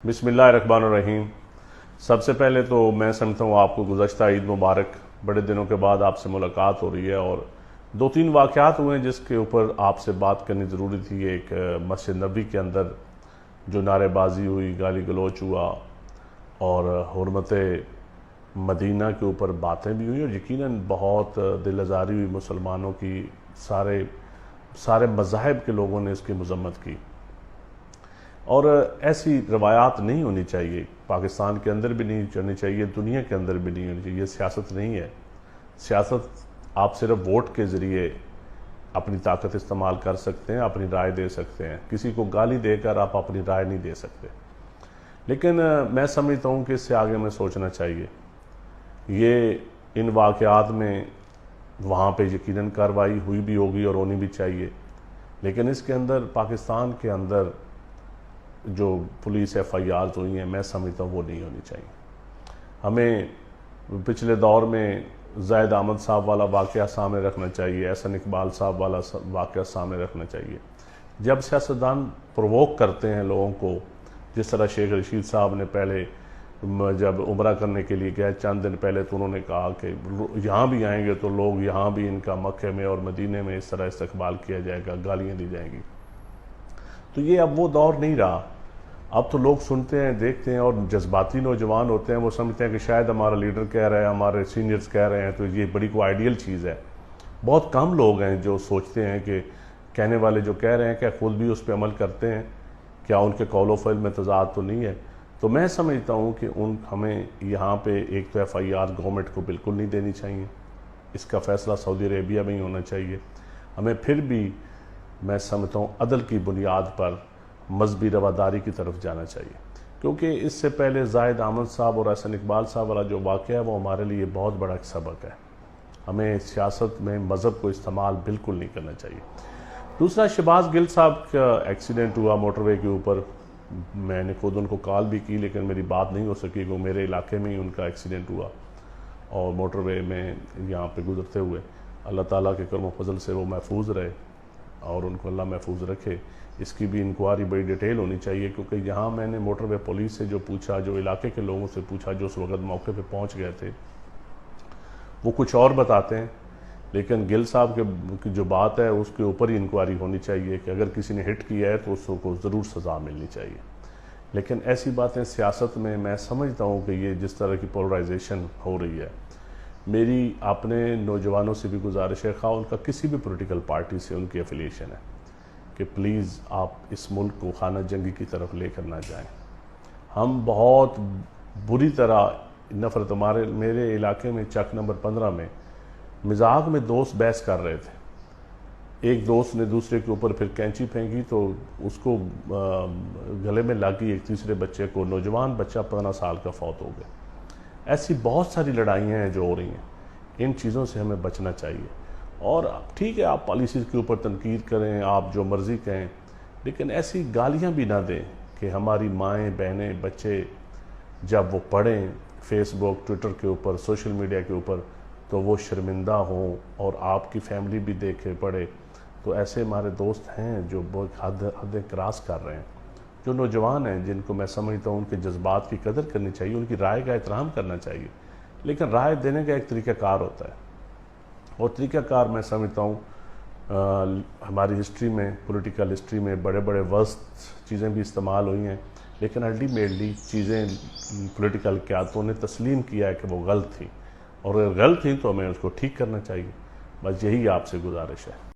बिस्मिल्लाहिर्रहमानिर्रहीम। सबसे पहले तो मैं समझता हूँ आपको गुज़श्ता ईद मुबारक। बड़े दिनों के बाद आपसे मुलाकात हो रही है और दो तीन वाक़यात हुए हैं जिसके ऊपर आपसे बात करनी ज़रूरी थी। एक मस्जिद नबी के अंदर जो नारेबाजी हुई, गाली गलौच हुआ और हुर्मत मदीना के ऊपर बातें भी हुई और यकीनन बहुत दिल आज़ारी हुई मुसलमानों की। सारे सारे मज़ाहिब के लोगों ने इसकी मज़म्मत की और ऐसी रवायात नहीं होनी चाहिए। पाकिस्तान के अंदर भी नहीं होनी चाहिए, दुनिया के अंदर भी नहीं होनी चाहिए। ये सियासत नहीं है। सियासत आप सिर्फ वोट के ज़रिए अपनी ताकत इस्तेमाल कर सकते हैं, अपनी राय दे सकते हैं। किसी को गाली देकर आप अपनी राय नहीं दे सकते। लेकिन मैं समझता हूँ कि इससे आगे हमें सोचना चाहिए। ये इन वाक़यात में वहाँ पे यकीनन कार्रवाई हुई भी होगी और होनी भी चाहिए, लेकिन इसके अंदर पाकिस्तान के अंदर जो पुलिस FIRs हुई हैं, मैं समझता हूँ वो नहीं होनी चाहिए। हमें पिछले दौर में ज़ैद अहमद साहब वाला वाक़या सामने रखना चाहिए, एहसन इकबाल साहब वाला वाक़या सामने रखना चाहिए। जब सियासतदान प्रोवोक करते हैं लोगों को, जिस तरह शेख रशीद साहब ने पहले जब उम्रा करने के लिए गए चंद दिन पहले, तो उन्होंने कहा कि यहाँ भी आएंगे तो लोग यहाँ भी इनका मक्के में और मदीने में इस तरह इस्तकबाल किया जाएगा, गालियाँ दी जाएंगी। तो ये अब वो दौर नहीं रहा। अब तो लोग सुनते हैं, देखते हैं और जज्बाती नौजवान होते हैं। वो समझते हैं कि शायद हमारा लीडर कह रहा है, हमारे सीनियर्स कह रहे हैं, तो ये बड़ी कोई आइडियल चीज़ है। बहुत कम लोग हैं जो सोचते हैं कि कहने वाले जो कह रहे हैं क्या खुद भी उस पर अमल करते हैं, क्या उनके कौल फ़िल में तज़ाद तो नहीं है। तो मैं समझता हूँ कि हमें यहाँ पे एक तो FIR गवर्नमेंट को बिल्कुल नहीं देनी चाहिए। इसका फ़ैसला सऊदी अरेबिया में ही होना चाहिए। हमें फिर भी मैं समझता हूँ अदल की बुनियाद पर मजहबी रवादारी की तरफ जाना चाहिए, क्योंकि इससे पहले ज़ैद अहमद साहब और एहसन इकबाल साहब वाला जो वाक़या है वो हमारे लिए बहुत बड़ा एक सबक है। हमें सियासत में मज़हब को इस्तेमाल बिल्कुल नहीं करना चाहिए। दूसरा, शहबाज गिल साहब का एक्सीडेंट हुआ मोटरवे के ऊपर। मैंने खुद उनको कॉल भी की, लेकिन मेरी बात नहीं हो सकी। वो मेरे इलाके में ही उनका एक्सीडेंट हुआ और मोटरवे में यहाँ पे गुजरते हुए अल्लाह ताला के करम फजल से वो महफूज रहे और उनको अल्लाह महफूज रखे। इसकी भी इंक्वायरी बड़ी डिटेल होनी चाहिए, क्योंकि यहाँ मैंने मोटरवे पुलिस से जो पूछा, जो इलाके के लोगों से पूछा जो उस वक्त मौके पे पहुँच गए थे, वो कुछ और बताते हैं। लेकिन गिल साहब की जो बात है उसके ऊपर ही इंक्वायरी होनी चाहिए कि अगर किसी ने हिट किया है तो उसको ज़रूर सज़ा मिलनी चाहिए। लेकिन ऐसी बातें सियासत में मैं समझता हूँ कि ये जिस तरह की पोलराइजेशन हो रही है, मेरी अपने नौजवानों से भी गुजारिश है, खा उनका किसी भी पॉलिटिकल पार्टी से उनकी एफिलिएशन है, कि प्लीज़ आप इस मुल्क को खाना जंगी की तरफ लेकर ना जाएं। हम बहुत बुरी तरह नफ़रत, मेरे इलाके में चक नंबर 15 में मजाक में दोस्त बहस कर रहे थे। एक दोस्त ने दूसरे के ऊपर फिर कैंची फेंकी तो उसको गले में लगी एक तीसरे बच्चे को। नौजवान बच्चा 15 साल का फौत हो गया। ऐसी बहुत सारी लड़ाइयाँ हैं जो हो रही हैं। इन चीज़ों से हमें बचना चाहिए। और ठीक है, आप पॉलिसीज़ के ऊपर तनकीद करें, आप जो मर्ज़ी कहें, लेकिन ऐसी गालियाँ भी ना दें कि हमारी माएँ, बहनें, बच्चे जब वो पढ़ें फेसबुक, ट्विटर के ऊपर, सोशल मीडिया के ऊपर, तो वो शर्मिंदा हों और आपकी फैमिली भी देखे पढ़े। तो ऐसे हमारे दोस्त हैं जो बहुत हदें क्रॉस कर रहे हैं, जो नौजवान हैं, जिनको मैं समझता हूँ उनके जज्बात की कदर करनी चाहिए, उनकी राय का एहतराम करना चाहिए। लेकिन राय देने का एक तरीक़ाकार होता है और तरीक़ाकार मैं समझता हूँ हमारी हिस्ट्री में, पॉलिटिकल हिस्ट्री में बड़े बड़े वर्स्ट चीज़ें भी इस्तेमाल हुई हैं, लेकिन अल्टीमेटली चीज़ें पॉलिटिकल क़यादतों ने तस्लीम किया है कि वो गलत थी, और अगर गलत थी तो हमें उसको ठीक करना चाहिए। बस यही आपसे गुजारिश है।